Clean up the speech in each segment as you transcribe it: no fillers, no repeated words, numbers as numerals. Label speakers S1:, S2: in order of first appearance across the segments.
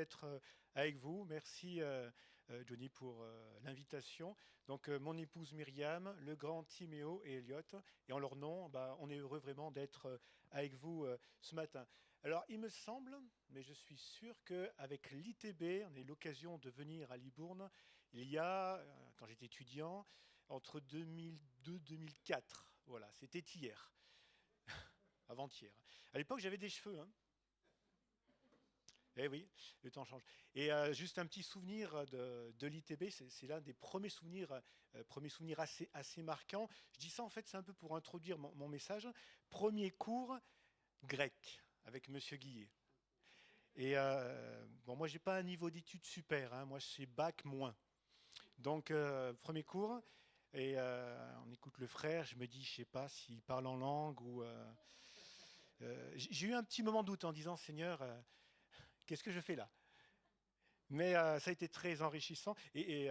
S1: d'être avec vous. Merci Johnny pour l'invitation. Donc mon épouse Myriam, le grand Timéo et Elliot, et en leur nom, on est heureux vraiment d'être avec vous ce matin. Alors il me semble, mais je suis sûr qu'avec l'ITB, on a eu l'occasion de venir à Libourne il y a, quand j'étais étudiant, entre 2002 et 2004. Voilà, c'était hier, avant-hier. À l'époque, j'avais des cheveux, hein. Eh oui, le temps change. Et juste un petit souvenir de l'ITB, c'est l'un des premiers souvenirs assez marquants. Je dis ça en fait, c'est un peu pour introduire mon message. Premier cours grec avec Monsieur Guillet. Et bon, moi, j'ai pas un niveau d'études super, hein. Moi, c'est bac moins. Donc, premier cours, et on écoute le frère. Je me dis, je sais pas s'il parle en langue ou. J'ai eu un petit moment de doute en disant, Seigneur, qu'est-ce que je fais là? Mais ça a été très enrichissant et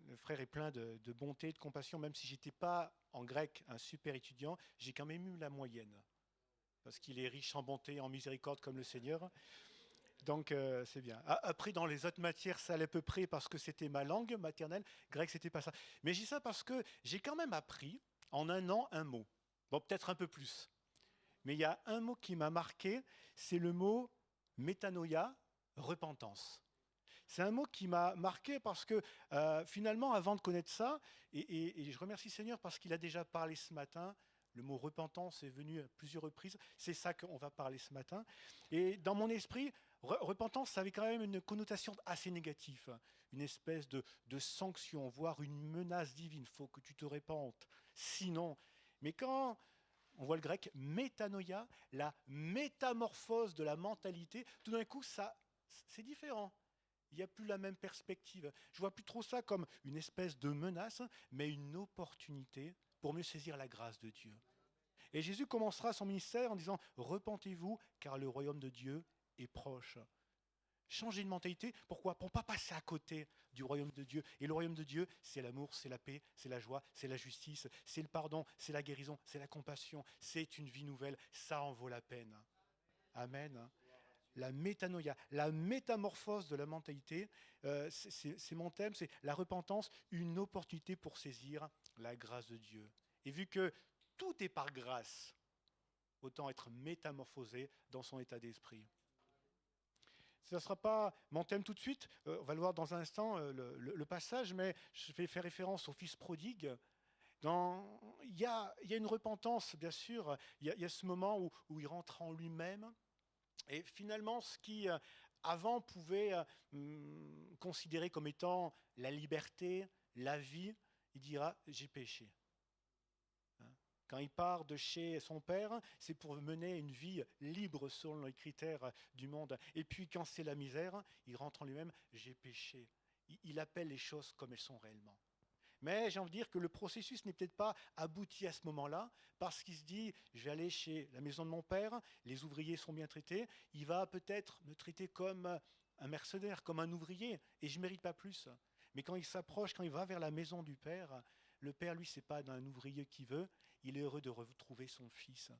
S1: le frère est plein de bonté, de compassion. Même si j'étais pas en grec un super étudiant, j'ai quand même eu la moyenne parce qu'il est riche en bonté, en miséricorde comme le Seigneur. Donc c'est bien. Après, dans les autres matières, ça allait à peu près parce que c'était ma langue maternelle. Grec, c'était pas ça. Mais je dis ça parce que j'ai quand même appris en un an un mot. Bon, peut-être un peu plus. Mais il y a un mot qui m'a marqué, c'est le mot métanoïa, repentance. C'est un mot qui m'a marqué parce que finalement, avant de connaître ça, et je remercie le Seigneur parce qu'il a déjà parlé ce matin, le mot repentance est venu à plusieurs reprises, c'est ça qu'on va parler ce matin. Et dans mon esprit, repentance, ça avait quand même une connotation assez négative, une espèce de sanction, voire une menace divine, il faut que tu te répandes, sinon. Mais quand on voit le grec métanoïa, la métamorphose de la mentalité, tout d'un coup, ça, c'est différent. Il n'y a plus la même perspective. Je vois plus trop ça comme une espèce de menace, mais une opportunité pour mieux saisir la grâce de Dieu. Et Jésus commencera son ministère en disant repentez-vous, car le royaume de Dieu est proche. Changer de mentalité, pourquoi? Pour ne pas passer à côté du royaume de Dieu. Et le royaume de Dieu, c'est l'amour, c'est la paix, c'est la joie, c'est la justice, c'est le pardon, c'est la guérison, c'est la compassion, c'est une vie nouvelle. Ça en vaut la peine. Amen. La métanoïa, la métamorphose de la mentalité, c'est mon thème, c'est la repentance, une opportunité pour saisir la grâce de Dieu. Et vu que tout est par grâce, autant être métamorphosé dans son état d'esprit. Ce ne sera pas mon thème tout de suite, on va le voir dans un instant, le passage, mais je vais faire référence au fils prodigue. Il y a une repentance, bien sûr, il y a ce moment où il rentre en lui-même. Et finalement, ce qui avant pouvait considérer comme étant la liberté, la vie, il dira j'ai péché. Hein. Quand il part de chez son père, c'est pour mener une vie libre selon les critères du monde. Et puis quand c'est la misère, il rentre en lui-même j'ai péché. Il appelle les choses comme elles sont réellement. Mais j'ai envie de dire que le processus n'est peut-être pas abouti à ce moment-là, parce qu'il se dit, je vais aller chez la maison de mon père, les ouvriers sont bien traités, il va peut-être me traiter comme un mercenaire, comme un ouvrier, et je ne mérite pas plus. Mais quand il s'approche, quand il va vers la maison du père, le père, lui, c'est pas d'un ouvrier qui veut, il est heureux de retrouver son fils.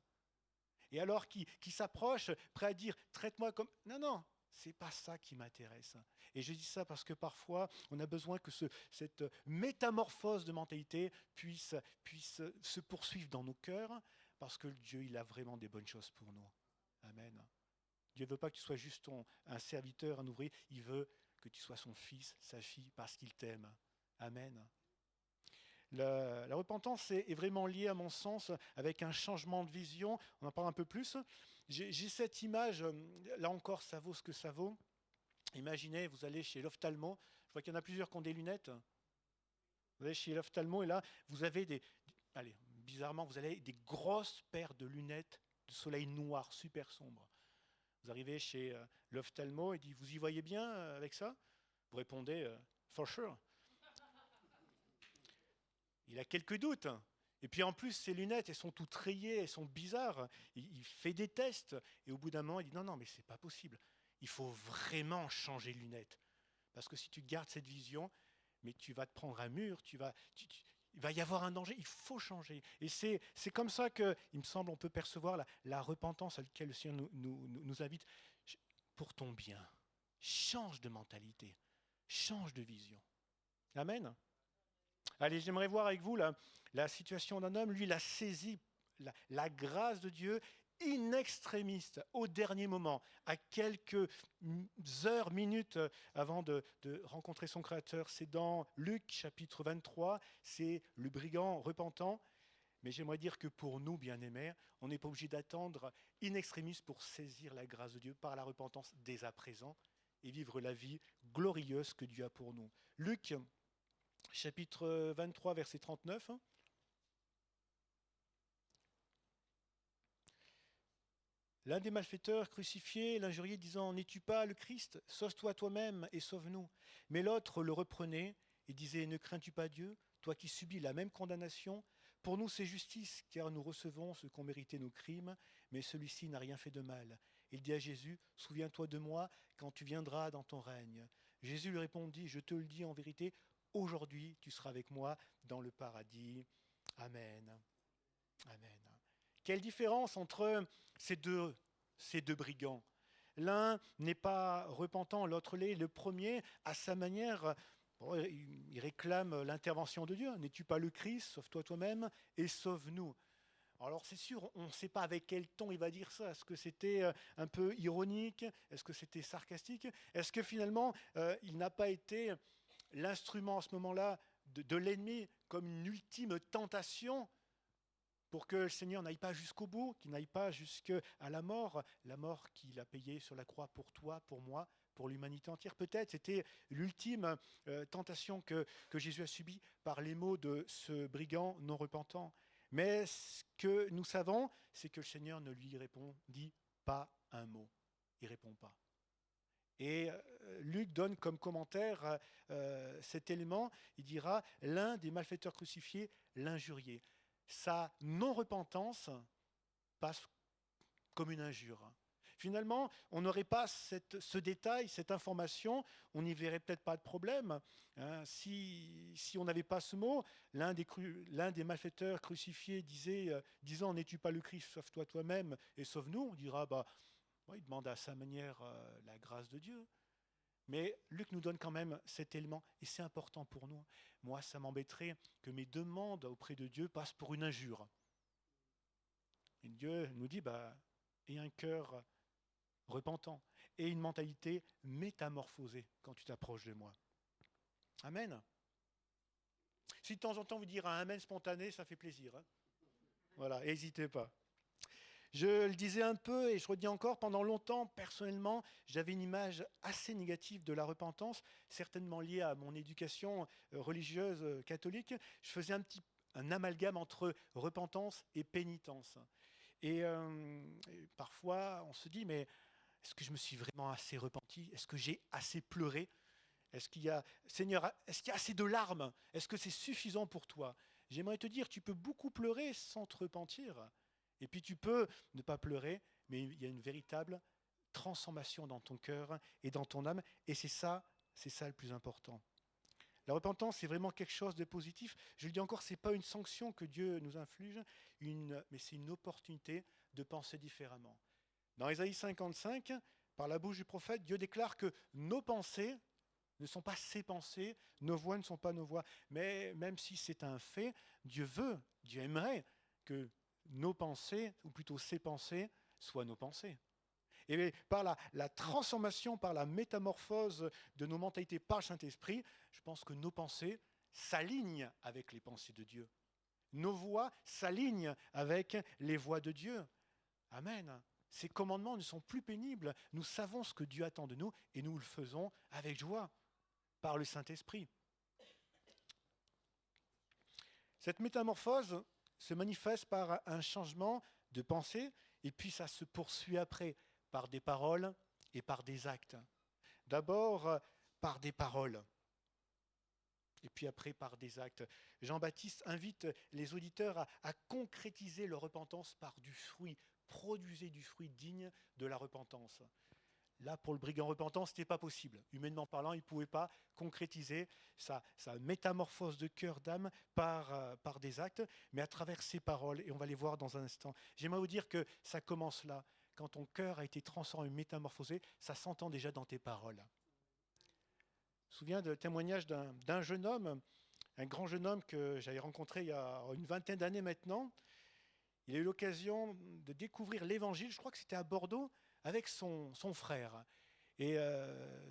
S1: Et alors qui s'approche, prêt à dire, traite-moi comme... Non, non, c'est pas ça qui m'intéresse. Et je dis ça parce que parfois, on a besoin que cette métamorphose de mentalité puisse se poursuivre dans nos cœurs, parce que Dieu, il a vraiment des bonnes choses pour nous. Amen. Dieu ne veut pas que tu sois juste un serviteur, un ouvrier, il veut que tu sois son fils, sa fille, parce qu'il t'aime. Amen. La repentance est vraiment liée, à mon sens, avec un changement de vision. On en parle un peu plus. J'ai cette image, là encore, ça vaut ce que ça vaut. Imaginez, vous allez chez l'ophtalmo. Je vois qu'il y en a plusieurs qui ont des lunettes. Vous allez chez l'ophtalmo et là, vous avez allez, bizarrement, vous avez des grosses paires de lunettes de soleil noir, super sombres. Vous arrivez chez l'ophtalmo et dit, vous y voyez bien avec ça? Vous répondez, for sure. Il a quelques doutes. Et puis en plus, ses lunettes, elles sont toutes rayées, elles sont bizarres. Il fait des tests. Et au bout d'un moment, il dit non, non, mais c'est pas possible. Il faut vraiment changer de lunettes. Parce que si tu gardes cette vision, mais tu vas te prendre un mur, il va y avoir un danger, il faut changer. Et c'est comme ça que, il me semble, on peut percevoir la repentance à laquelle le Seigneur nous invite pour ton bien. change de mentalité, change de vision. Amen. Allez, j'aimerais voir avec vous la situation d'un homme. Lui, il a saisi la grâce de Dieu in extremis, au dernier moment, à quelques heures, minutes avant de rencontrer son Créateur. C'est dans Luc chapitre 23, c'est le brigand repentant. Mais j'aimerais dire que pour nous, bien-aimés, on n'est pas obligé d'attendre in extremis pour saisir la grâce de Dieu par la repentance dès à présent et vivre la vie glorieuse que Dieu a pour nous. Luc chapitre 23, verset 39. L'un des malfaiteurs crucifiés l'injuriait, disant « N'es-tu pas le Christ? Sauve-toi toi-même et sauve-nous. » Mais l'autre le reprenait et disait « Ne crains-tu pas Dieu, toi qui subis la même condamnation? Pour nous c'est justice, car nous recevons ce qu'ont mérité nos crimes, mais celui-ci n'a rien fait de mal. » Il dit à Jésus « Souviens-toi de moi quand tu viendras dans ton règne. » Jésus lui répondit « Je te le dis en vérité, aujourd'hui tu seras avec moi dans le paradis. » Amen. Amen. Quelle différence entre ces deux brigands. L'un n'est pas repentant, l'autre l'est. Le premier, à sa manière, il réclame l'intervention de Dieu. N'es-tu pas le Christ? Sauve-toi toi-même et sauve-nous. Alors c'est sûr, on ne sait pas avec quel ton il va dire ça. Est-ce que c'était un peu ironique? Est-ce que c'était sarcastique? Est-ce que finalement, il n'a pas été l'instrument à ce moment-là de l'ennemi comme une ultime tentation pour que le Seigneur n'aille pas jusqu'au bout, qu'il n'aille pas jusqu'à la mort qu'il a payée sur la croix pour toi, pour moi, pour l'humanité entière. Peut-être c'était l'ultime tentation que Jésus a subie par les mots de ce brigand non repentant. Mais ce que nous savons, c'est que le Seigneur ne lui répondit pas un mot. Il ne répond pas. Et Luc donne comme commentaire cet élément, il dira « L'un des malfaiteurs crucifiés l'injuriait ». Sa non-repentance passe comme une injure. Finalement, on n'aurait pas ce détail, cette information, on n'y verrait peut-être pas de problème. Si on n'avait pas ce mot, l'un des malfaiteurs crucifiés disant « N'es-tu pas le Christ, sauve-toi toi-même et sauve-nous », on dira il demande à sa manière la grâce de Dieu. Mais Luc nous donne quand même cet élément, et c'est important pour nous. Moi, ça m'embêterait que mes demandes auprès de Dieu passent pour une injure. Et Dieu nous dit, aie un cœur repentant, et une mentalité métamorphosée quand tu t'approches de moi. Amen. Si de temps en temps vous dire un amen spontané, ça fait plaisir. Hein. Voilà, n'hésitez pas. Je le disais un peu et je redis encore, pendant longtemps, personnellement, j'avais une image assez négative de la repentance, certainement liée à mon éducation religieuse catholique. Je faisais un amalgame entre repentance et pénitence. Et parfois, on se dit, mais est-ce que je me suis vraiment assez repenti? Est-ce que j'ai assez pleuré? Seigneur, est-ce qu'il y a assez de larmes? Est-ce que c'est suffisant pour toi? J'aimerais te dire, tu peux beaucoup pleurer sans te repentir. Et puis tu peux ne pas pleurer, mais il y a une véritable transformation dans ton cœur et dans ton âme. Et c'est ça le plus important. La repentance, c'est vraiment quelque chose de positif. Je le dis encore, ce n'est pas une sanction que Dieu nous inflige, mais c'est une opportunité de penser différemment. Dans Ésaïe 55, par la bouche du prophète, Dieu déclare que nos pensées ne sont pas ses pensées, nos voix ne sont pas nos voix. Mais même si c'est un fait, Dieu aimerait que nos pensées, ou plutôt ses pensées, soient nos pensées. Et par la transformation, par la métamorphose de nos mentalités par le Saint-Esprit, je pense que nos pensées s'alignent avec les pensées de Dieu. Nos voix s'alignent avec les voix de Dieu. Amen. Ces commandements ne sont plus pénibles. Nous savons ce que Dieu attend de nous et nous le faisons avec joie, par le Saint-Esprit. Cette métamorphose se manifeste par un changement de pensée et puis ça se poursuit après par des paroles et par des actes. D'abord par des paroles et puis après par des actes. Jean-Baptiste invite les auditeurs à concrétiser leur repentance par du fruit. Produisez du fruit digne de la repentance. Là, pour le brigand repentant, ce n'était pas possible. Humainement parlant, il ne pouvait pas concrétiser sa métamorphose de cœur, d'âme par des actes, mais à travers ses paroles, et on va les voir dans un instant. J'aimerais vous dire que ça commence là. Quand ton cœur a été transformé, métamorphosé, ça s'entend déjà dans tes paroles. me souviens du témoignage d'un jeune homme, un grand jeune homme que j'avais rencontré il y a une vingtaine d'années maintenant. Il a eu l'occasion de découvrir l'Évangile, je crois que c'était à Bordeaux, avec son frère. Et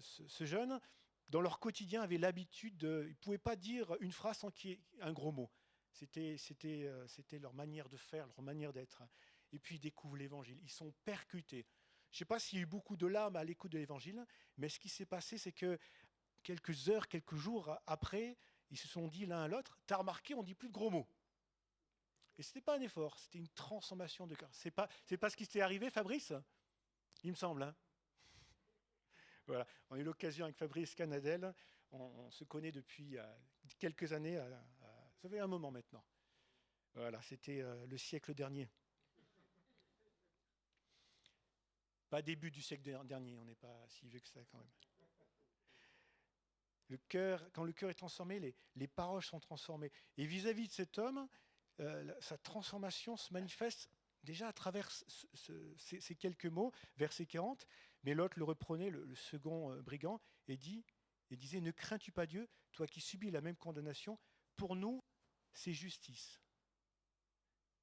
S1: ce jeune, dans leur quotidien, avait l'habitude de... Ils ne pouvaient pas dire une phrase sans qu'il y ait un gros mot. C'était leur manière de faire, leur manière d'être. Et puis ils découvrent l'Évangile. Ils sont percutés. Je ne sais pas s'il y a eu beaucoup de larmes à l'écoute de l'Évangile, mais ce qui s'est passé, c'est que quelques heures, quelques jours après, ils se sont dit l'un à l'autre, « T'as remarqué, on ne dit plus de gros mots. » Et ce n'était pas un effort, c'était une transformation de cœur. C'est pas ce qui t'est arrivé, Fabrice? Il me semble. Hein, voilà. On a eu l'occasion avec Fabrice Canadel. On se connaît depuis quelques années. Ça fait un moment maintenant. Voilà, c'était le siècle dernier. Pas début du siècle dernier, on n'est pas si vieux que ça quand même. Quand le cœur est transformé, les paroles sont transformées. Et vis-à-vis de cet homme, sa transformation se manifeste déjà à travers ces quelques mots, verset 40, mais l'autre le reprenait, le second brigand, et disait, « Ne crains-tu pas Dieu, toi qui subis la même condamnation, pour nous, c'est justice. »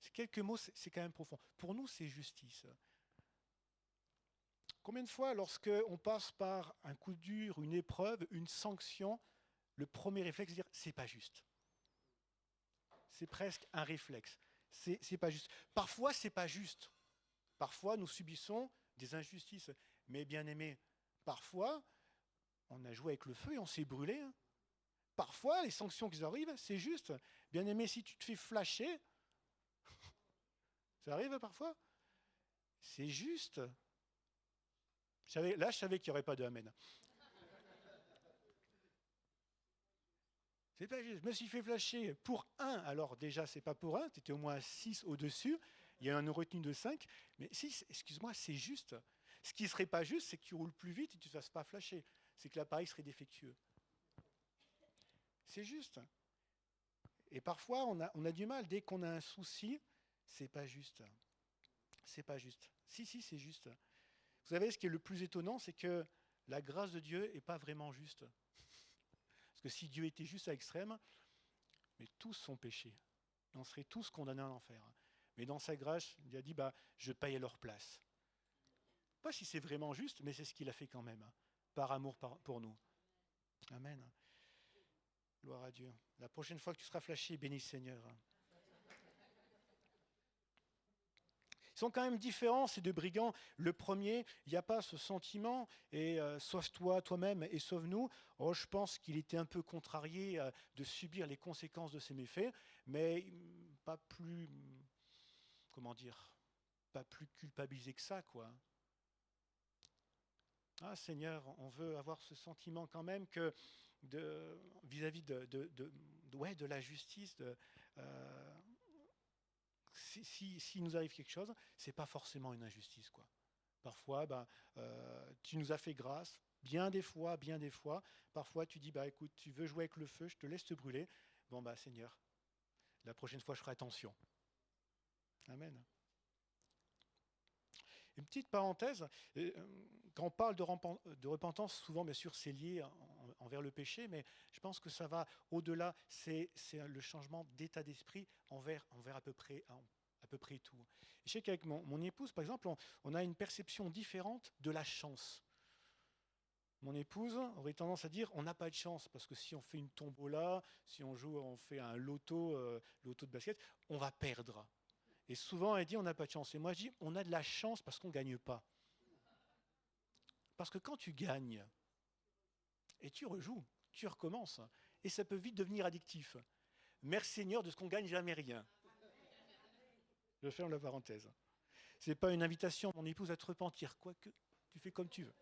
S1: Ces quelques mots, c'est quand même profond. Pour nous, c'est justice. Combien de fois, lorsqu'on passe par un coup dur, une épreuve, une sanction, le premier réflexe, c'est de dire, c'est pas juste. C'est presque un réflexe. C'est pas juste. Parfois, c'est pas juste. Parfois, nous subissons des injustices. Mais bien aimé, parfois, on a joué avec le feu et on s'est brûlé. Hein. Parfois, les sanctions qui arrivent, c'est juste. Bien aimé, si tu te fais flasher, ça arrive parfois, c'est juste. Là, je savais qu'il n'y aurait pas de amen. C'est pas juste. Je me suis fait flasher pour 1. Alors déjà, c'est pas pour 1. Tu étais au moins 6 au-dessus. Il y a une retenue de 5. Mais 6, excuse-moi, c'est juste. Ce qui ne serait pas juste, c'est que tu roules plus vite et que tu ne te fasses pas flasher. C'est que l'appareil serait défectueux. C'est juste. Et parfois, on a du mal. Dès qu'on a un souci, c'est pas juste. C'est pas juste. Si, c'est juste. Vous savez, ce qui est le plus étonnant, c'est que la grâce de Dieu n'est pas vraiment juste. Parce que si Dieu était juste à l'extrême, mais tous sont péchés. On serait tous condamnés à l'enfer. Mais dans sa grâce, il a dit, je paye à leur place. Pas si c'est vraiment juste, mais c'est ce qu'il a fait quand même, par amour pour nous. Amen. Gloire à Dieu. La prochaine fois que tu seras flashé, bénis le Seigneur. Ils sont quand même différents, ces deux brigands. Le premier, il n'y a pas ce sentiment, et sauve-toi toi-même et sauve-nous. Oh, je pense qu'il était un peu contrarié de subir les conséquences de ses méfaits, mais pas plus, pas plus culpabilisé que ça, quoi. Ah Seigneur, on veut avoir ce sentiment quand même que vis-à-vis de la justice, si nous arrive quelque chose, c'est pas forcément une injustice, quoi. Parfois, tu nous as fait grâce, bien des fois. Parfois, tu dis, écoute, tu veux jouer avec le feu, je te laisse te brûler. Bon, Seigneur, la prochaine fois, je ferai attention. Amen. Une petite parenthèse, quand on parle de repentance, souvent, bien sûr, c'est lié envers le péché, mais je pense que ça va au-delà. C'est le changement d'état d'esprit envers à peu près tout. Je sais qu'avec mon épouse, par exemple, on a une perception différente de la chance. Mon épouse aurait tendance à dire on n'a pas de chance, parce que si on fait une tombola, si on fait un loto de basket, on va perdre. Et souvent, elle dit on n'a pas de chance. Et moi, je dis on a de la chance parce qu'on ne gagne pas. Parce que quand tu gagnes, et tu rejoues, tu recommences, et ça peut vite devenir addictif. Merci Seigneur de ce qu'on gagne jamais rien. Je ferme la parenthèse. Ce n'est pas une invitation à mon épouse à te repentir, quoique tu fais comme tu veux.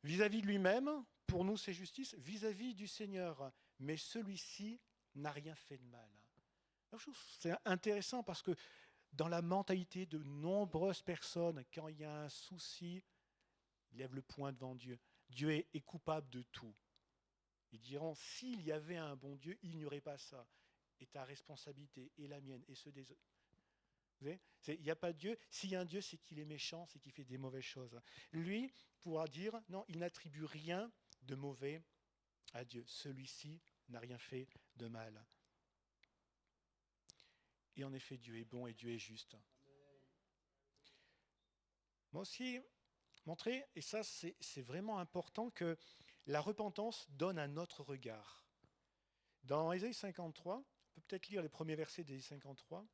S1: Vis-à-vis de lui-même, pour nous c'est justice, vis-à-vis du Seigneur. Mais celui-ci n'a rien fait de mal. C'est intéressant parce que dans la mentalité de nombreuses personnes, quand il y a un souci, ils lèvent le poing devant Dieu. Dieu est coupable de tout. Ils diront, s'il y avait un bon Dieu, il n'y aurait pas ça. Et ta responsabilité, et la mienne, et ceux des autres. Vous voyez, il n'y a pas de Dieu. S'il y a un Dieu, c'est qu'il est méchant, c'est qu'il fait des mauvaises choses. Lui pourra dire, non, il n'attribue rien de mauvais à Dieu. Celui-ci n'a rien fait de mal. Et en effet, Dieu est bon et Dieu est juste. Moi aussi, montrer, et ça c'est vraiment important, que la repentance donne un autre regard. Dans Ésaïe 53, on peut peut-être lire les premiers versets d'Ésaïe 53.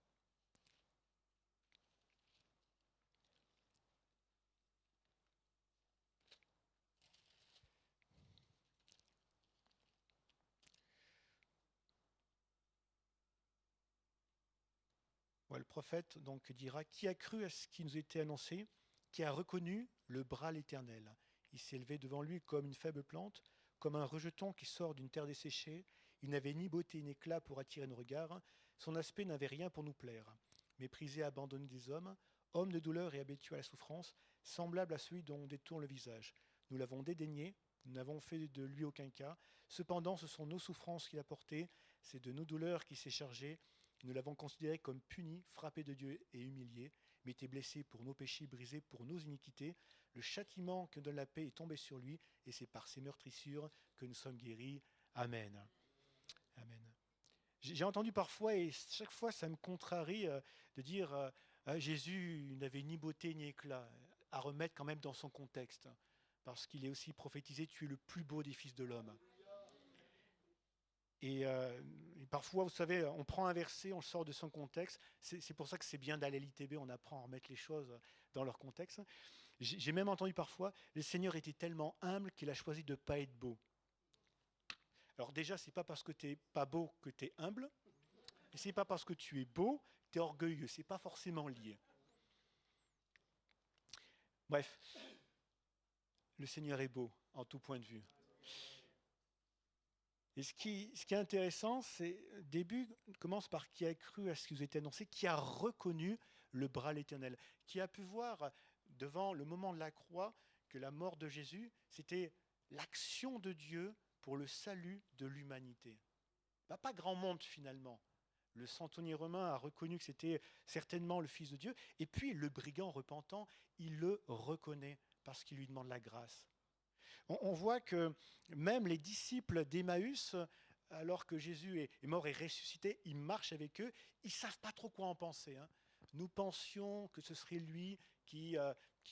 S1: Ouais, le prophète donc dira: Qui a cru à ce qui nous était annoncé? Qui a reconnu le bras de l'Éternel? Il s'est élevé devant lui comme une faible plante, comme un rejeton qui sort d'une terre desséchée. Il n'avait ni beauté ni éclat pour attirer nos regards. Son aspect n'avait rien pour nous plaire. Méprisé, abandonné des hommes, homme de douleur et habitué à la souffrance, semblable à celui dont on détourne le visage. Nous l'avons dédaigné, nous n'avons fait de lui aucun cas. Cependant, ce sont nos souffrances qu'il a portées, c'est de nos douleurs qu'il s'est chargé. Nous l'avons considéré comme puni, frappé de Dieu et humilié, mais était blessé pour nos péchés, brisé pour nos iniquités. Le châtiment que donne la paix est tombé sur lui, et c'est par ses meurtrissures que nous sommes guéris. Amen. Amen. J'ai entendu parfois, et chaque fois ça me contrarie, de dire Jésus n'avait ni beauté ni éclat, à remettre quand même dans son contexte, parce qu'il est aussi prophétisé: tu es le plus beau des fils de l'homme. Et parfois, vous savez, on prend un verset, on le sort de son contexte. C'est pour ça que c'est bien d'aller à l'ITB, on apprend à remettre les choses dans leur contexte. J'ai même entendu parfois: le Seigneur était tellement humble qu'il a choisi de ne pas être beau. Alors déjà, c'est pas parce que tu n'es pas beau que tu es humble, et c'est pas parce que tu es beau que tu es orgueilleux. C'est pas forcément lié. Bref, le Seigneur est beau en tout point de vue. Et ce qui est intéressant, c'est le début commence par: qui a cru à ce qui vous était annoncé, qui a reconnu le bras de l'Éternel, qui a pu voir devant le moment de la croix que la mort de Jésus, c'était l'action de Dieu pour le salut de l'humanité. Pas grand monde finalement. Le centenier romain a reconnu que c'était certainement le Fils de Dieu, et puis le brigand repentant, il le reconnaît parce qu'il lui demande la grâce. On voit que même les disciples d'Emmaüs, alors que Jésus est mort et ressuscité, ils marchent avec eux, ils ne savent pas trop quoi en penser. Nous pensions que ce serait lui qui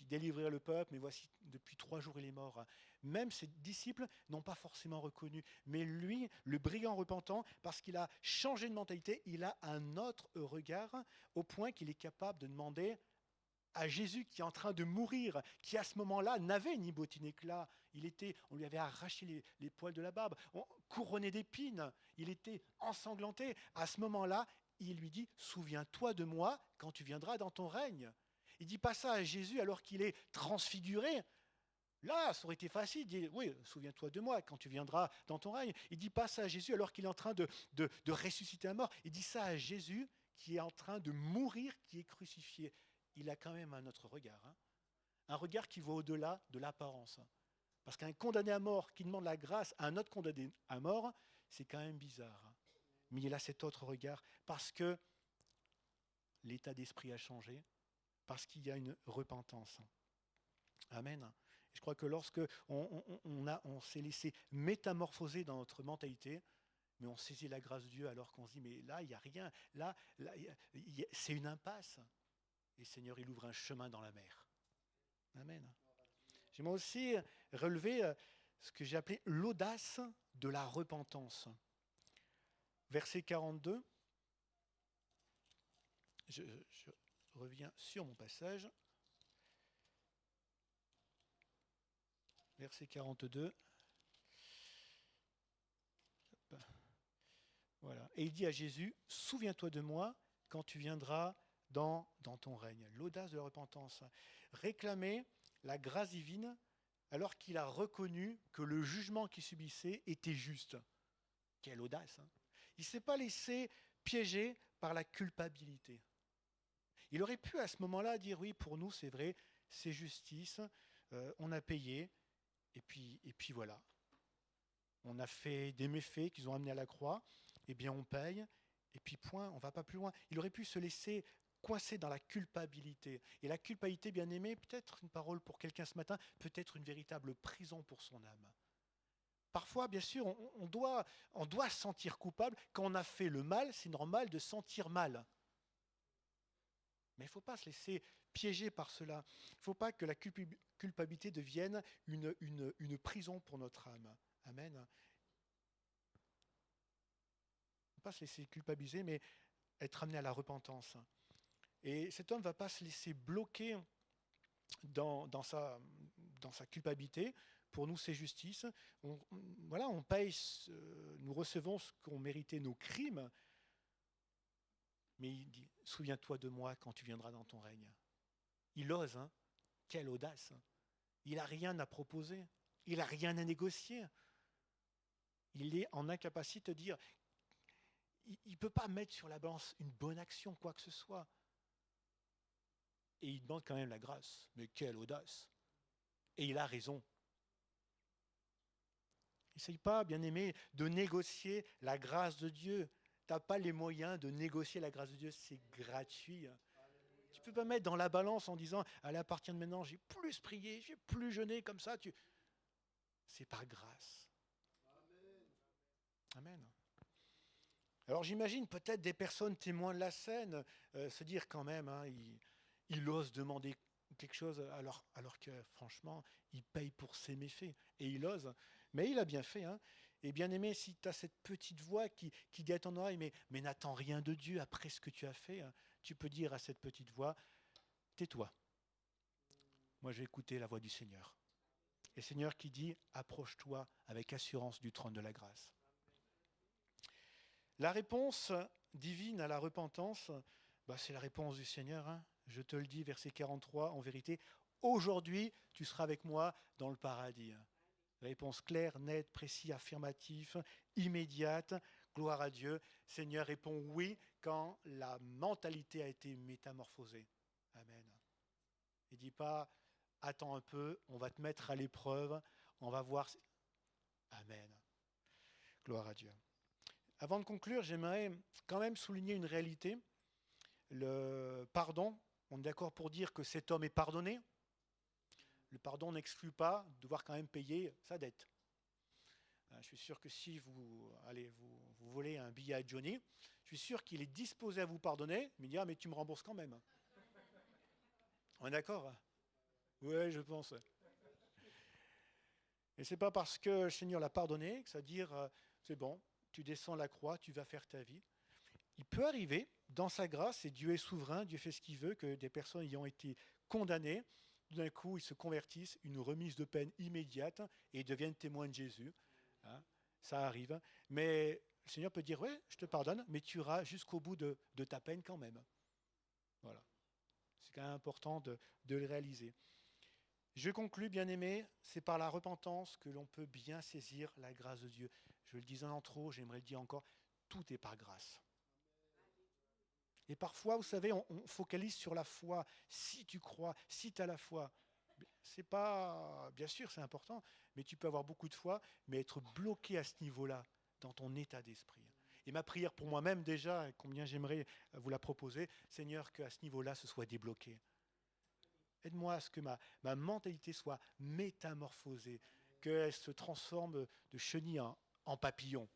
S1: délivrerait le peuple, mais voici, depuis 3 jours, il est mort. Même ses disciples n'ont pas forcément reconnu. Mais lui, le brigand repentant, parce qu'il a changé de mentalité, il a un autre regard, au point qu'il est capable de demander à Jésus qui est en train de mourir, qui à ce moment-là n'avait ni beauté ni éclat. On lui avait arraché les poils de la barbe, couronné d'épines, il était ensanglanté. À ce moment-là, il lui dit: souviens-toi de moi quand tu viendras dans ton règne. Il ne dit pas ça à Jésus alors qu'il est transfiguré. Là, ça aurait été facile, il dit: oui, souviens-toi de moi quand tu viendras dans ton règne. Il ne dit pas ça à Jésus alors qu'il est en train de ressusciter un mort. Il dit ça à Jésus qui est en train de mourir, qui est crucifié. Il a quand même un autre regard, un regard qui va au-delà de l'apparence. Parce qu'un condamné à mort qui demande la grâce à un autre condamné à mort, c'est quand même bizarre. Mais il a cet autre regard parce que l'état d'esprit a changé, parce qu'il y a une repentance. Amen. Je crois que lorsque on s'est laissé métamorphoser dans notre mentalité, mais on saisit la grâce de Dieu alors qu'on se dit: mais là, il n'y a rien, là c'est une impasse. Et Seigneur, il ouvre un chemin dans la mer. Amen. J'aimerais aussi relever ce que j'ai appelé l'audace de la repentance. Verset 42. Je reviens sur mon passage. Verset 42. Voilà. Et il dit à Jésus: souviens-toi de moi quand tu viendras dans ton règne. L'audace de la repentance. Réclamer la grâce divine alors qu'il a reconnu que le jugement qu'il subissait était juste. Quelle audace, Il ne s'est pas laissé piéger par la culpabilité. Il aurait pu à ce moment-là dire: oui, pour nous c'est vrai, c'est justice, on a payé, et puis voilà. On a fait des méfaits qu'ils ont amenés à la croix, eh bien on paye, et puis point, on ne va pas plus loin. Il aurait pu se laisser coincé dans la culpabilité. Et la culpabilité, bien aimée, peut-être une parole pour quelqu'un ce matin, peut être une véritable prison pour son âme. Parfois, bien sûr, on doit se sentir coupable. Quand on a fait le mal, c'est normal de sentir mal. Mais il ne faut pas se laisser piéger par cela. Il ne faut pas que la culpabilité devienne une prison pour notre âme. Amen. Il ne faut pas se laisser culpabiliser, mais être amené à la repentance. Et cet homme ne va pas se laisser bloquer dans sa culpabilité. Pour nous, c'est justice. On paye, nous recevons ce qu'ont mérité nos crimes. Mais il dit, souviens-toi de moi quand tu viendras dans ton règne. Il ose, hein. Quelle audace. Il n'a rien à proposer. Il n'a rien à négocier. Il est en incapacité de dire, il ne peut pas mettre sur la balance une bonne action, quoi que ce soit. Et il demande quand même la grâce. Mais quelle audace. Et il a raison. N'essaye pas, bien-aimé, de négocier la grâce de Dieu. Tu n'as pas les moyens de négocier la grâce de Dieu, c'est gratuit. Tu ne peux pas mettre dans la balance en disant, allez, à partir de maintenant, j'ai plus prié, j'ai plus jeûné, comme ça. C'est par grâce. Amen. Alors j'imagine peut-être des personnes témoins de la scène se dire quand même, hein, il ose demander quelque chose alors que franchement, il paye pour ses méfaits. Et il ose. Mais il a bien fait. Hein. Et bien aimé, si tu as cette petite voix qui dit à ton oreille, mais n'attends rien de Dieu après ce que tu as fait, hein, tu peux dire à cette petite voix, tais-toi. Moi, je vais écouter la voix du Seigneur. Et le Seigneur qui dit, approche-toi avec assurance du trône de la grâce. La réponse divine à la repentance, c'est la réponse du Seigneur. Hein. Je te le dis, verset 43, en vérité, aujourd'hui, tu seras avec moi dans le paradis. Réponse claire, nette, précise, affirmative, immédiate. Gloire à Dieu. Seigneur répond oui quand la mentalité a été métamorphosée. Amen. Il ne dit pas, attends un peu, on va te mettre à l'épreuve, on va voir. Amen. Gloire à Dieu. Avant de conclure, j'aimerais quand même souligner une réalité. Le pardon, on est d'accord pour dire que cet homme est pardonné. Le pardon n'exclut pas de devoir quand même payer sa dette. Je suis sûr que si vous volez un billet à Johnny, je suis sûr qu'il est disposé à vous pardonner, mais il dira, mais tu me rembourses quand même. On est d'accord ? Oui, je pense. Et c'est pas parce que le Seigneur l'a pardonné que ça veut dire, c'est bon, tu descends la croix, tu vas faire ta vie. Il peut arriver, dans sa grâce, et Dieu est souverain, Dieu fait ce qu'il veut, que des personnes ayant été condamnées, d'un coup, ils se convertissent, une remise de peine immédiate, et deviennent témoins de Jésus. Hein, ça arrive. Mais le Seigneur peut dire, ouais, je te pardonne, mais tu iras jusqu'au bout de ta peine quand même. Voilà. C'est quand même important de le réaliser. Je conclus, bien-aimés, c'est par la repentance que l'on peut bien saisir la grâce de Dieu. Je le disais en trop, j'aimerais le dire encore, tout est par grâce. Et parfois, vous savez, on focalise sur la foi. Si tu crois, si tu as la foi, c'est pas, bien sûr, c'est important, mais tu peux avoir beaucoup de foi, mais être bloqué à ce niveau-là, dans ton état d'esprit. Et ma prière pour moi-même déjà, combien j'aimerais vous la proposer, Seigneur, qu'à ce niveau-là, ce soit débloqué. Aide-moi à ce que ma mentalité soit métamorphosée, qu'elle se transforme de chenille en papillon,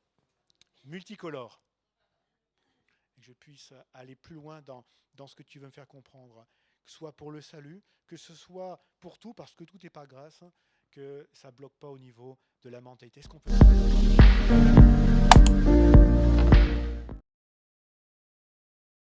S1: multicolore. Et que je puisse aller plus loin dans ce que tu veux me faire comprendre, que ce soit pour le salut, que ce soit pour tout, parce que tout n'est pas grâce, que ça ne bloque pas au niveau de la mentalité. Est-ce qu'on peut...